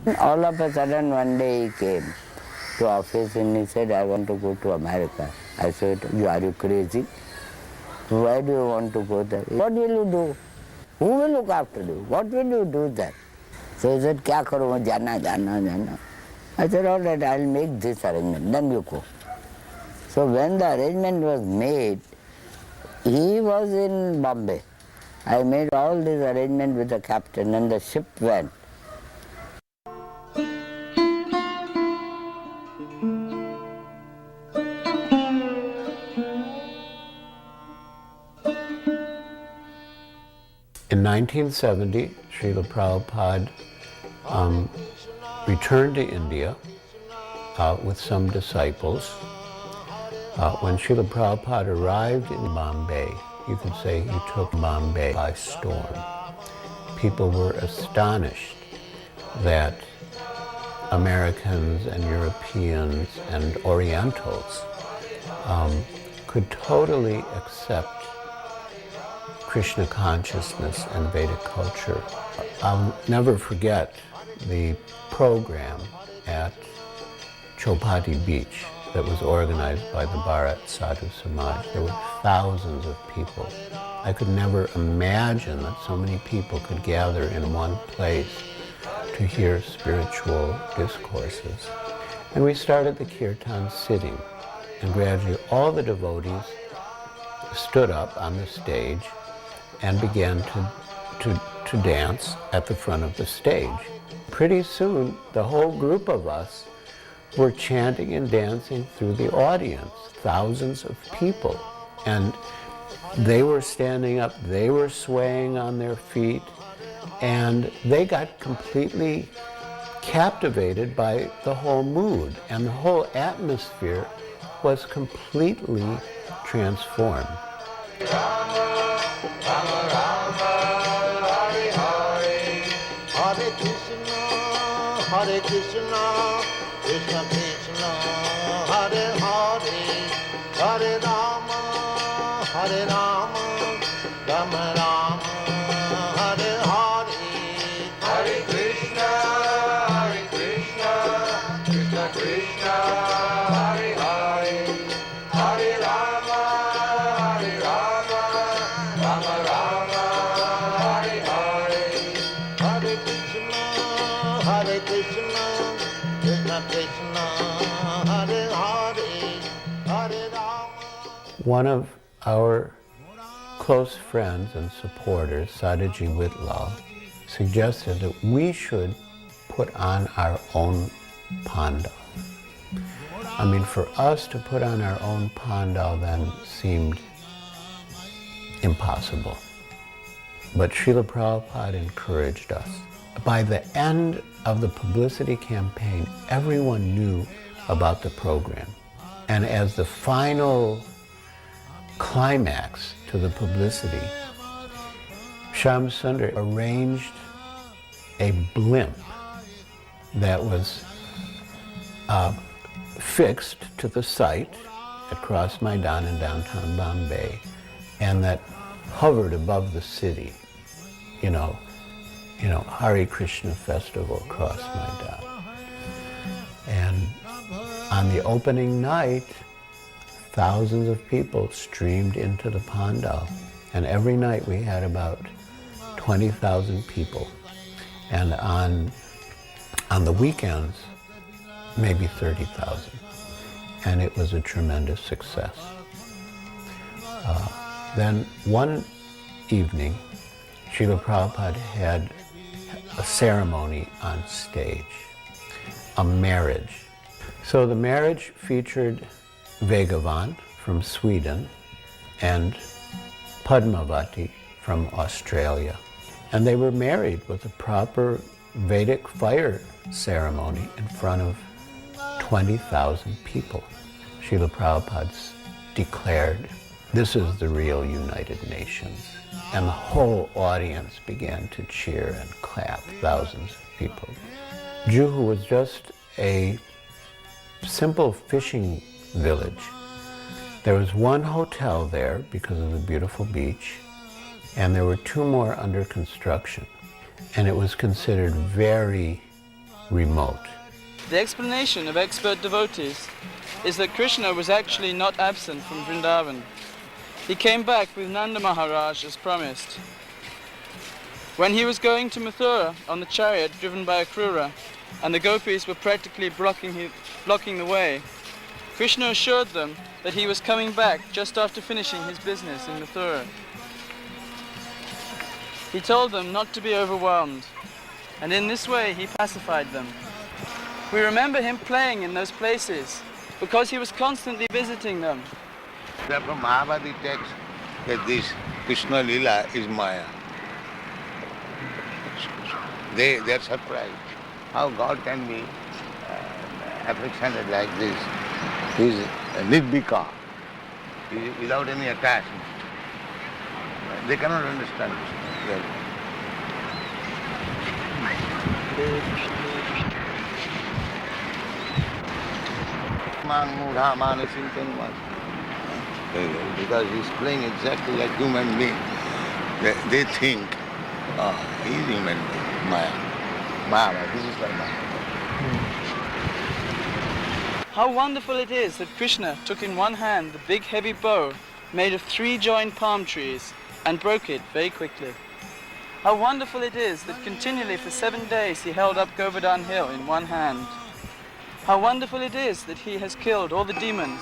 All of a sudden one day he came to office and he said, I want to go to America. I said, are you crazy? Why do you want to go there? What will you do? Who will look after you? What will you do there? So he said, kya karo, jana, jana, jana. I said, all right, I'll make this arrangement, then you go. So when the arrangement was made, he was in Bombay. I made all this arrangement with the captain and the ship went. In 1970, Srila Prabhupada returned to India with some disciples. When Srila Prabhupada arrived in Bombay, you could say he took Bombay by storm. People were astonished that Americans and Europeans and Orientals could totally accept Krishna consciousness and Vedic culture. I'll never forget the program at Chowpatty Beach that was organized by the Bharat Sadhu Samaj. There were thousands of people. I could never imagine that so many people could gather in one place to hear spiritual discourses. And we started the kirtan sitting, and gradually all the devotees stood up on the stage and began to dance at the front of the stage. Pretty soon, the whole group of us were chanting and dancing through the audience, thousands of people. And they were standing up, they were swaying on their feet, and they got completely captivated by the whole mood, and the whole atmosphere was completely transformed. Hare Krishna, Krishna Krishna, Hare Hare, Hare Rama, Hare Rama, Rama Rama, Hare Hare, Hare Krishna, Krishna Krishna, Hare Hare, Hare Rama, Rama Rama, Hare Hare, Hare Krishna, Krishna Krishna, Hare Hare, Hare Rama. One of our close friends and supporters, Sadaji Whitlaw, suggested that we should put on our own pandal. I mean, for us to put on our own pandal then seemed impossible. But Srila Prabhupada encouraged us. By the end of the publicity campaign, everyone knew about the program. And as the final climax to the publicity, Shyam Sundar arranged a blimp that was fixed to the site at Cross Maidan in downtown Bombay, and that hovered above the city, you know, Hare Krishna festival Cross Maidan. And on the opening night, thousands of people streamed into the pandal, and every night we had about 20,000 people, and on the weekends, maybe 30,000, and it was a tremendous success. Then one evening, Srila Prabhupada had a ceremony on stage, a marriage. So the marriage featured Vegavan from Sweden and Padmavati from Australia. And they were married with a proper Vedic fire ceremony in front of 20,000 people. Srila Prabhupada declared, "This is the real United Nations." And the whole audience began to cheer and clap, thousands of people. Juhu was just a simple fishing village. There was one hotel there because of the beautiful beach, and there were two more under construction. And it was considered very remote. The explanation of expert devotees is that Krishna was actually not absent from Vrindavan. He came back with Nanda Maharaj as promised. When he was going to Mathura on the chariot driven by Acharya, and the gopis were practically blocking the way, Krishna assured them that he was coming back just after finishing his business in Mathura. He told them not to be overwhelmed, and in this way he pacified them. We remember him playing in those places because he was constantly visiting them. Therefore Mahabharata takes that this Krishna Lila is Maya. They are surprised how God can be affectionate like this. He is nirvika, without any attachment. They cannot understand this. Because he's playing exactly like human being. They think, he's human being, Maya. This is like Maya. How wonderful it is that Krishna took in one hand the big heavy bow made of 3 joined palm trees and broke it very quickly. How wonderful it is that continually for 7 days he held up Govardhan Hill in one hand. How wonderful it is that he has killed all the demons.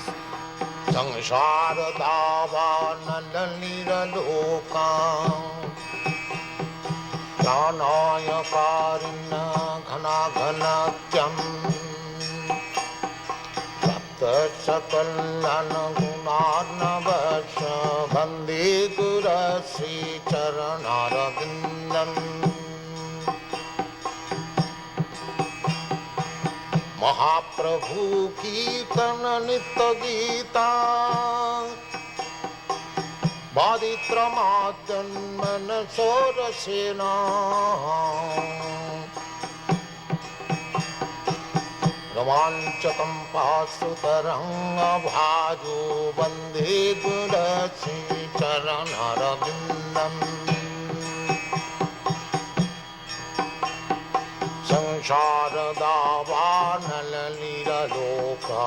Mahaprabhu Kirtana Nitya Gita Baditramadyan Sorasena Ramanchakam Pasutaranga Bhaju Bandhe Gurasi Charanarabindam Sharadava Loka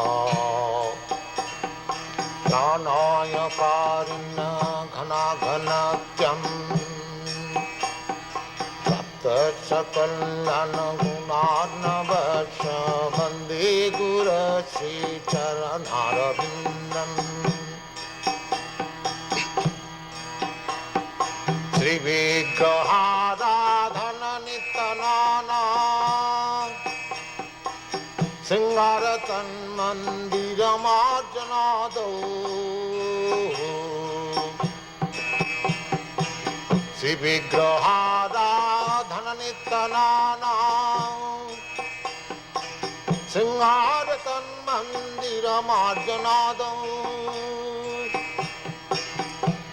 Pranaya Karina Ghana Ghanatyam Sapta Sakalana Gunarnavasha Bande Gurasi Charanarabindam Sri Vigrahada Dhana Nitanana Singaratan Mandira Marjanado Sivigrahada Dhananitanana Singaratan Mandira Marjanado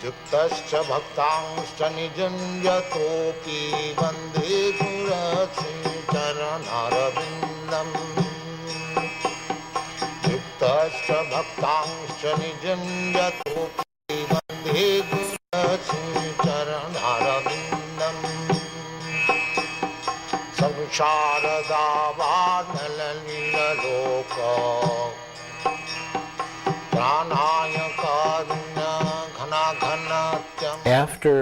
Yuktascha Bhaktangscha Nijanjatopi Vande Gurasi Charanarabindam Yuktascha Bhaktangscha Nijanjatopi Vande Gurasi Charanarabindam Samsharada Varnalalila Loka Pranaya Karuna Ghana Ghanatyam. After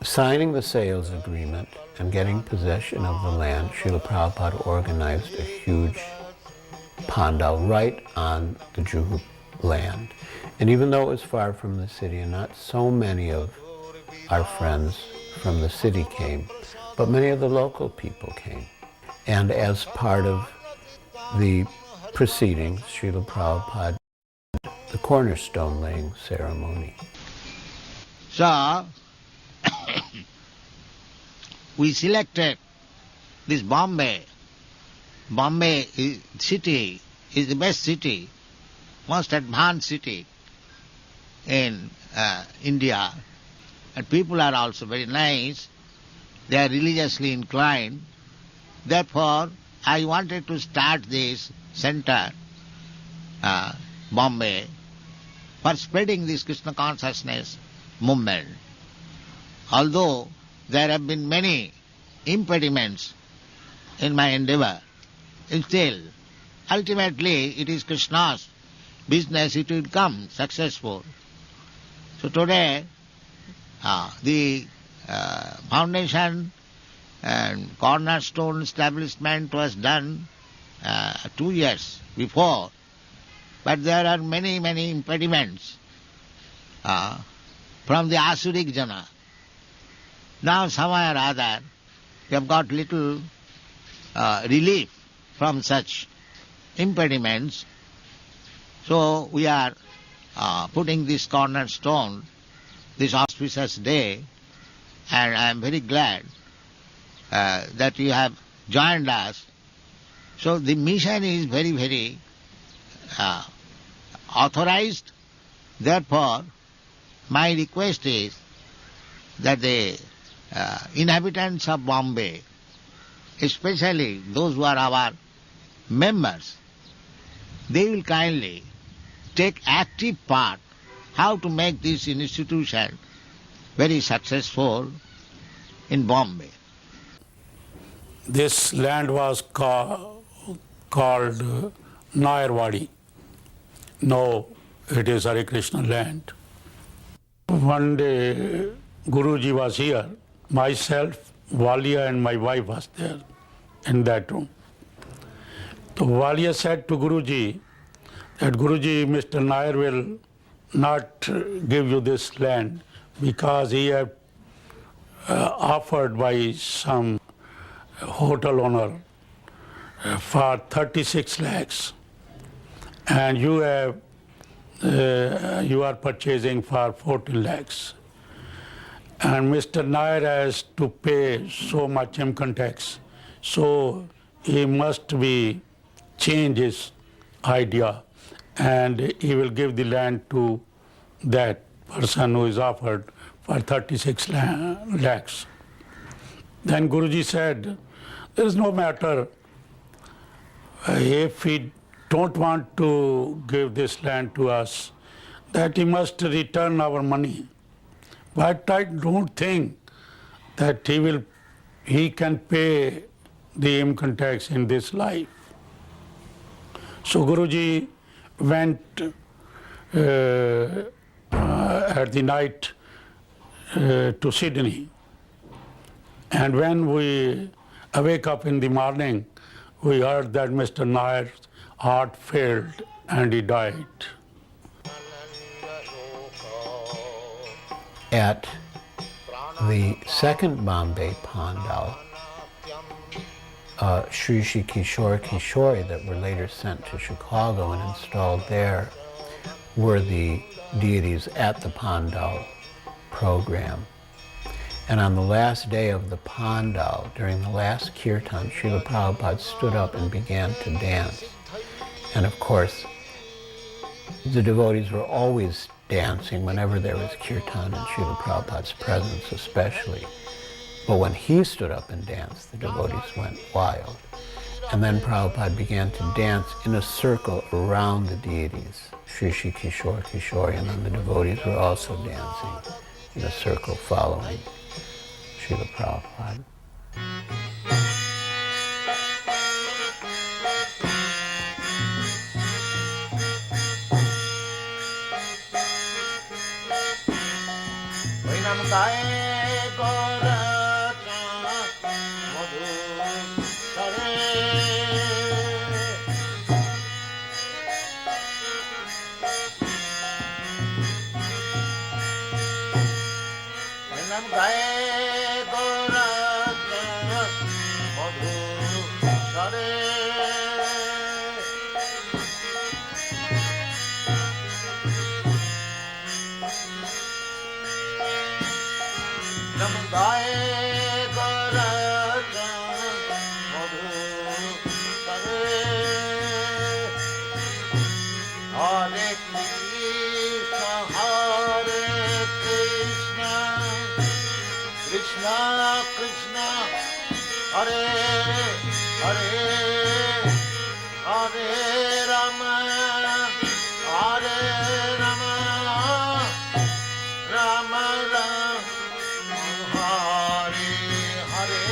signing the sales agreement and getting possession of the land, Srila Prabhupada organized a huge pandal right on the Juhu land. And even though it was far from the city and not so many of our friends from the city came, but many of the local people came. And as part of the proceedings, Srila Prabhupada did the cornerstone laying ceremony. So, we selected this Bombay. Bombay city is the best city, most advanced city in India. And people are also very nice. They are religiously inclined. Therefore, I wanted to start this center, Bombay, for spreading this Krishna consciousness movement. Although there have been many impediments in my endeavor. Still, ultimately it is Krishna's business, it will come successful. So today, the foundation and cornerstone establishment was done 2 years before, but there are many, many impediments from the Asuric jana. Now somehow or other we have got little relief from such impediments. So we are putting this cornerstone this auspicious day, and I am very glad that you have joined us. So the mission is very, very authorized. Therefore, my request is that the inhabitants of Bombay, especially those who are our members, they will kindly take active part how to make this institution very successful in Bombay. This land was called Nayarwadi. No, it is Hare Krishna land. One day Guruji was here. Myself, Walia and my wife was there in that room. So Walia said to Guruji that Guruji, Mr. Nair will not give you this land because he had offered by some hotel owner for 36 lakhs, and you are purchasing for 14 lakhs. And Mr. Nair has to pay so much income tax, so he must be change his idea, and he will give the land to that person who is offered for 36 lakhs. Then Guruji said, there is no matter if he don't want to give this land to us, that he must return our money. But I don't think that he can pay the income tax in this life. So Guruji went at the night to Sydney, and when we awake up in the morning, we heard that Mr. Nair's heart failed and he died. At the second Bombay Pandal, Sri Kishore Kishori that were later sent to Chicago and installed there were the deities at the Pandal program. And on the last day of the Pandal, during the last kirtan, Srila Prabhupada stood up and began to dance. And of course, the devotees were always dancing whenever there was kirtan in Srila Prabhupada's presence especially. But when he stood up and danced, the devotees went wild. And then Prabhupada began to dance in a circle around the deities, Sri Kishore Kishori, and then the devotees were also dancing in a circle following Srila Prabhupada. Krishna Krishna, Hare Hare, Hare Rama, Hare Rama, Rama Rama, Hare Hare.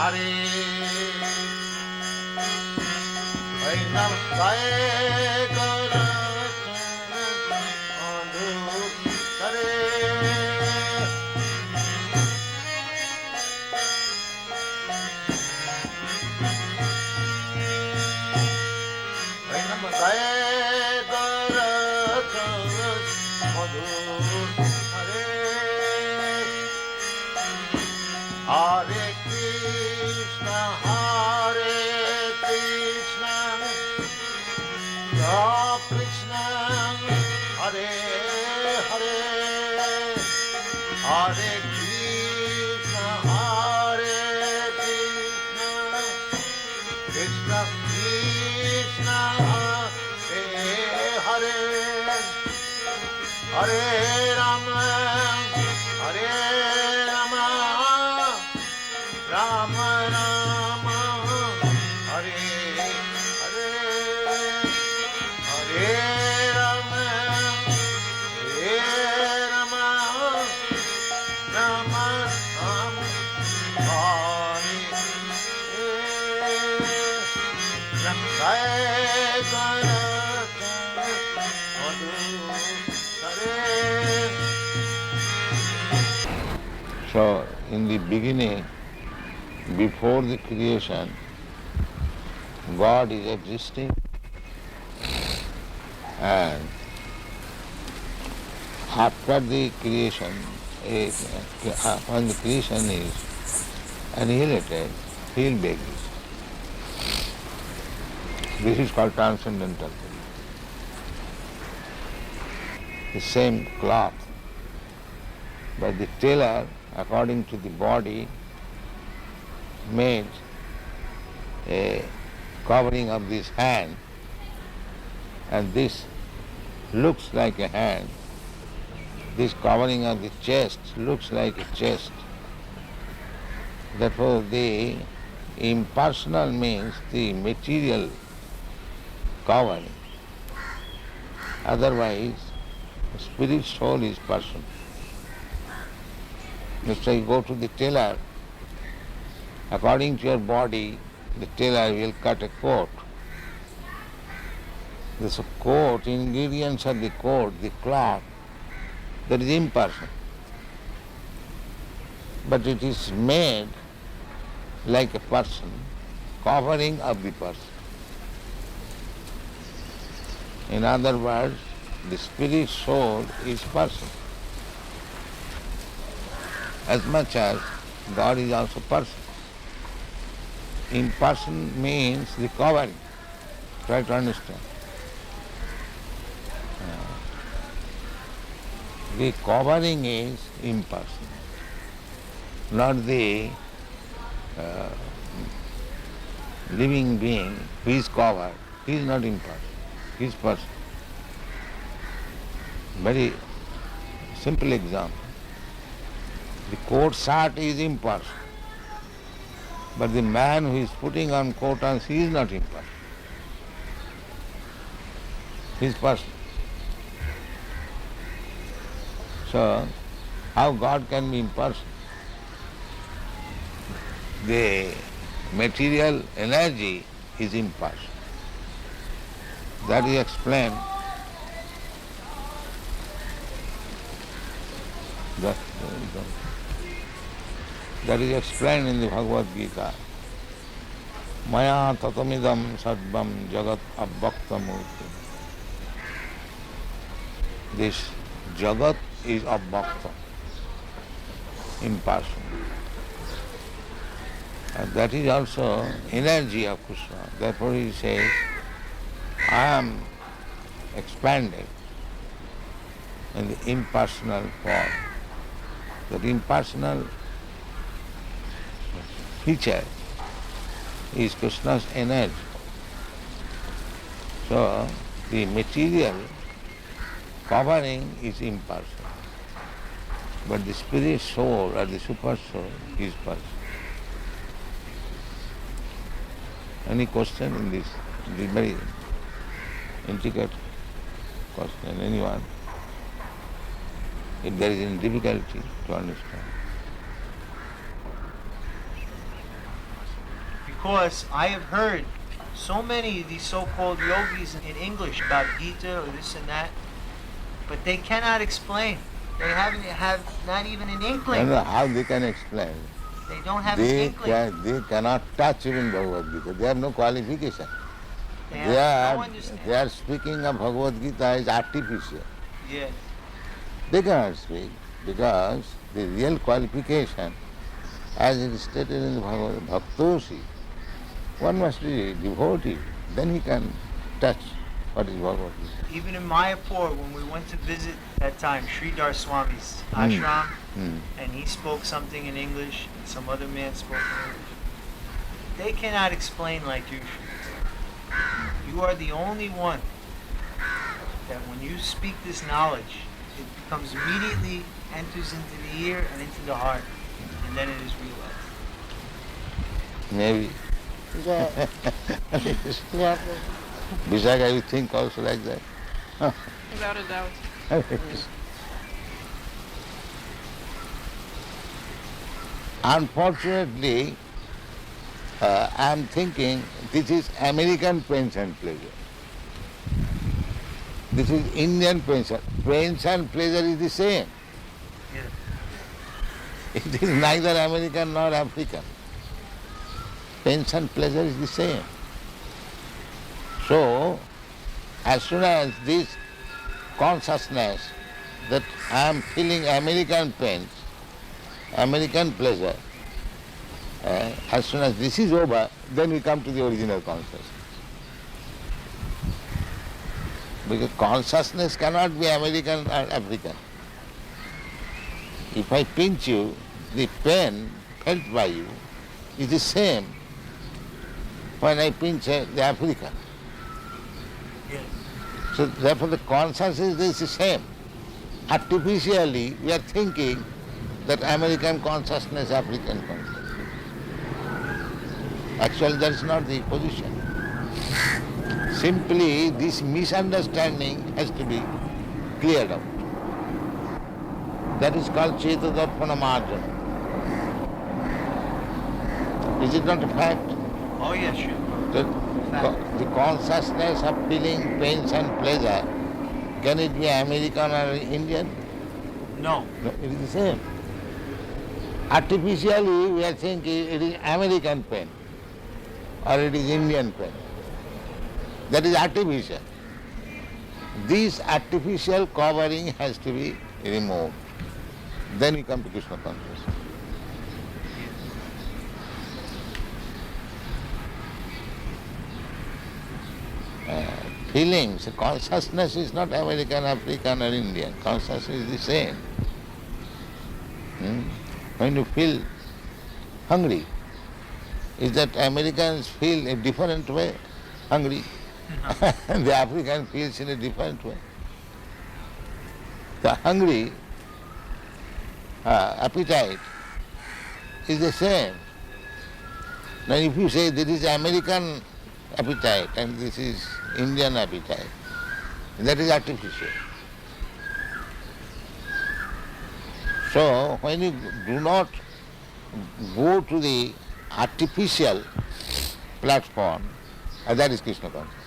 Hare Vainam Gaye Kara Hare Vainam Gaye Kara Hare Hare Krishna, Hare Krishna, Krishna, Hare Hare, Hare Krishna, Hare Krishna, Krishna Krishna, Hare Hare, Hare Rama, Hare Rama, Rama Rama, Hare Hare, Hare Rama, Hare Rama, Rama Rama, Hare Hare, Ramkaya Kara Madhu Hare. So, in the beginning, before the creation, God is existing, and after the creation, when the creation is annihilated, he will be exist. This is called transcendental. The same cloth, but the tailor, according to the body, made a covering of this hand, and this looks like a hand. This covering of the chest looks like a chest. Therefore, the impersonal means the material covering. Otherwise, spirit soul is person. Let's say you go to the tailor, according to your body, the tailor will cut a coat. This coat, ingredients of the coat, the cloth, that is impersonal. But it is made like a person, covering of the person. In other words, the spirit soul is person. As much as God is also person. Imperson means the covering. Try to understand. The covering is impersonal, not the living being who is covered. He is not impersonal, he is person. Very simple example. The coat shirt is impersonal, but the man who is putting on coat he is not impersonal. He is person. So, how God can be impersonal? The material energy is impersonal. That is explained. That is explained in the Bhagavad Gita. Maya tatamidam sadvam jagat abhaktamurti. This jagat is abhakta, impersonal. And that is also energy of Krishna. Therefore he says, I am expanded in the impersonal form. That impersonal feature is Krishna's energy. So the material covering is impersonal. But the spirit soul or the super soul is person. Any question in this? This very intricate question. Anyone? If there is any difficulty to understand. because I have heard so many of these so-called yogis in English about Gita or this and that, but they cannot explain. They have not even an I don't inkling. know how they can explain. They don't have an inkling. They cannot touch even Bhagavad Gita. They have no qualification. They have no understanding. They are speaking of Bhagavad Gita is artificial. Yes. They cannot speak because the real qualification, as it is stated in the Bhagavad Bhaktosi, one must be devotee, then he can touch what is Bhagavad Gita. Even in Mayapur, when we went to visit that time Sridhar Swami's ashram, and he spoke something in English, and some other man spoke in English, they cannot explain like you should. You are the only one that when you speak this knowledge, it becomes immediately, enters into the ear and into the heart, and then it is realized. Maybe. Yeah. Yeah. Vishaka, you think also like that? Without a doubt. Unfortunately, I am thinking this is American pension pleasure. This is Indian pension. Pension pleasure is the same. Yes. It is neither American nor African. Pension pleasure is the same. So, as soon as this consciousness that I am feeling American pain, American pleasure, as soon as this is over, then we come to the original consciousness. Because consciousness cannot be American or African. If I pinch you, the pain felt by you is the same when I pinch the African. Yes. So therefore the consciousness is the same. Artificially we are thinking that American consciousness, African consciousness. Actually that is not the position. Simply this misunderstanding has to be cleared out. That is called Chetadarpana Marjana. Is it not a fact? Oh yes, sure. The consciousness of feeling pains and pleasure, can it be American or Indian? No. No, it is the same. Artificially we are thinking it is American pain or it is Indian pain. That is artificial. This artificial covering has to be removed. Then we come to Krishna consciousness. Feelings, consciousness is not American, African or Indian. Consciousness is the same. When you feel hungry, is that Americans feel a different way hungry? The African feels in a different way. The hungry appetite is the same. Now if you say this is American appetite and this is Indian appetite, that is artificial. So when you do not go to the artificial platform, that is Krishna consciousness.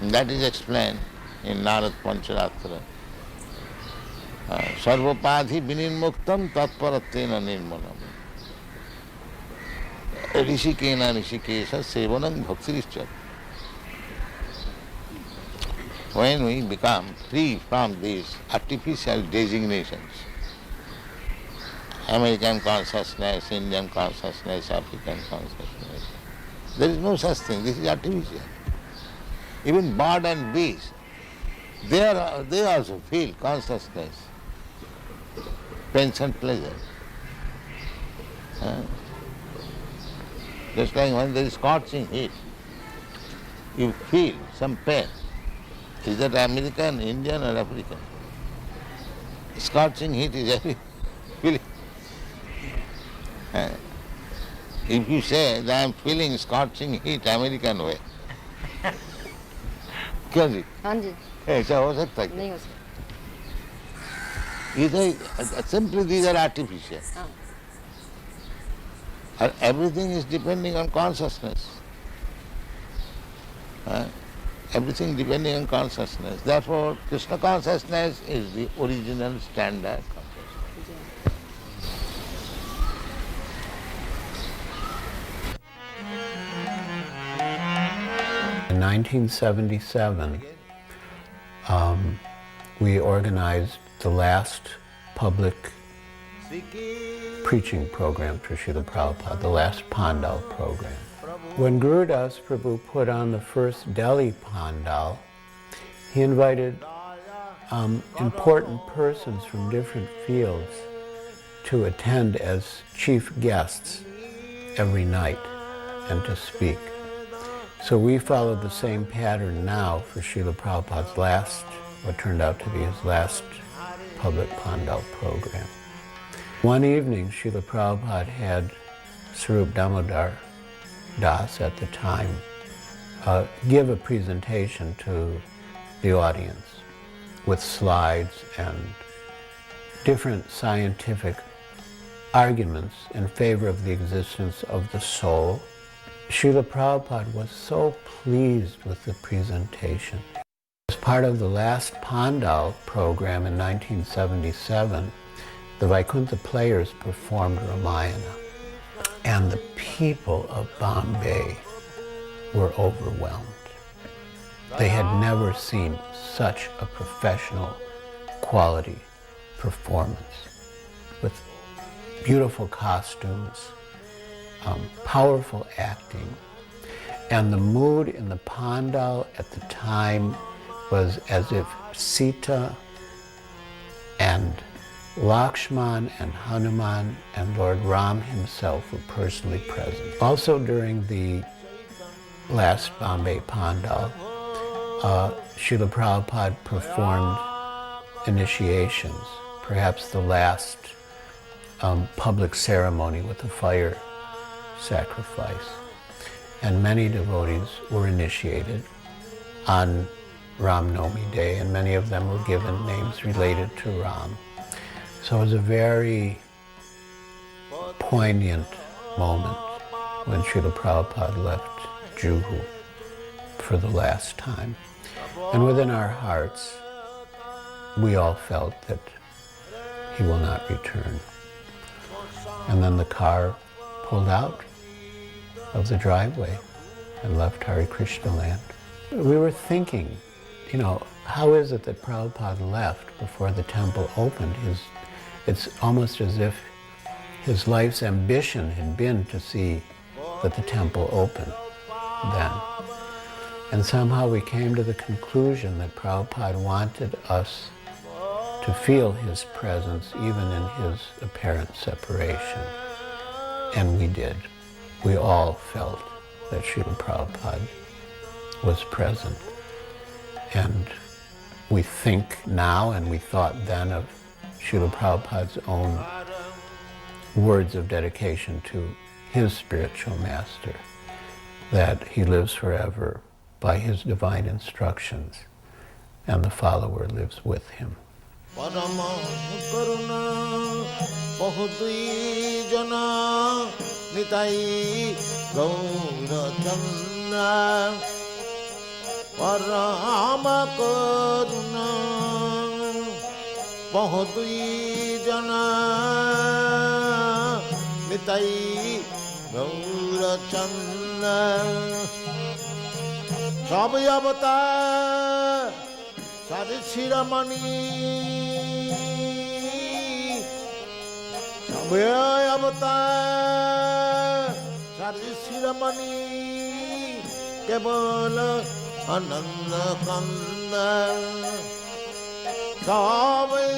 That is explained in Narad Pancharatra. Sarvapadhi vinirmuktam tatparattena nirmanam. Rishikena rishikesha sevanam bhaktirischa. When we become free from these artificial designations, American consciousness, Indian consciousness, African consciousness, there is no such thing. This is artificial. Even bird and beast, they also feel consciousness, pains and pleasure. Just like when there is scorching heat, you feel some pain. Is that American, Indian or African? Scorching heat is every feeling. If you say that I am feeling scorching heat American way, क्यों जी? हाँ जी ऐसा हो सकता है? नहीं हो सकता Simply these are artificial. And everything is depending on consciousness. Everything depending on consciousness. Therefore, Krishna consciousness is the original standard consciousness. In 1977, we organized the last public preaching program for Srila Prabhupada, the last Pandal program. When Gurudas Prabhu put on the first Delhi Pandal, he invited important persons from different fields to attend as chief guests every night and to speak. So we followed the same pattern now for Srila Prabhupada's last, what turned out to be his last public Pandal program. One evening, Srila Prabhupada had Swarup Damodar Das at the time give a presentation to the audience with slides and different scientific arguments in favor of the existence of the soul. Srila Prabhupada was so pleased with the presentation. As part of the last Pandal program in 1977, the Vaikuntha Players performed Ramayana, and the people of Bombay were overwhelmed. They had never seen such a professional quality performance with beautiful costumes, powerful acting, and the mood in the Pandal at the time was as if Sita and Lakshman and Hanuman and Lord Ram himself were personally present. Also during the last Bombay Pandal, Srila Prabhupada performed initiations, perhaps the last public ceremony with a fire sacrifice. And many devotees were initiated on Ram Navami Day, and many of them were given names related to Ram. So it was a very poignant moment when Srila Prabhupada left Juhu for the last time. And within our hearts, we all felt that he will not return. And then the car pulled out of the driveway and left Hare Krishna land. We were thinking, how is it that Prabhupada left before the temple opened? It's almost as if his life's ambition had been to see that the temple opened then. And somehow we came to the conclusion that Prabhupada wanted us to feel his presence even in his apparent separation. And we did. We all felt that Srila Prabhupada was present. And we think now, and we thought then, of Srila Prabhupada's own words of dedication to his spiritual master, that he lives forever by his divine instructions, and the follower lives with him. Bahudui jana nitai gaura chanda sab avatar sari shiramani sab avatar sari shiramani kevala ananda kanda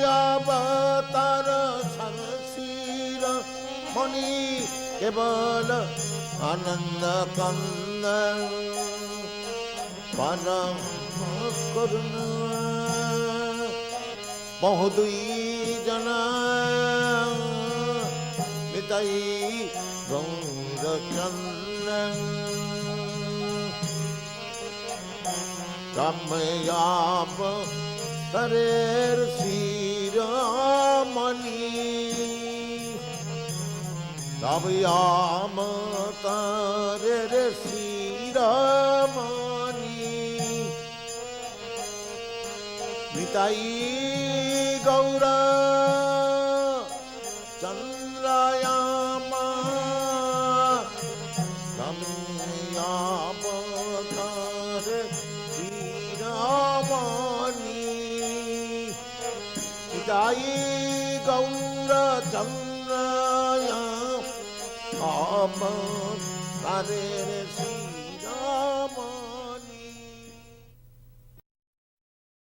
Avatar Sarasira Mani Kevala Ananda Kanda Param Karuna Bahudui Jana Nitai Gaura Chanda Ramayapa Hare Siramani তবয়ামতারের শিরমণি Nitai Gaura চন্দ্রায়ামা রময়াবতারে শিরমণি Nitai Gaura চন্দ্রায়ামা অবতারের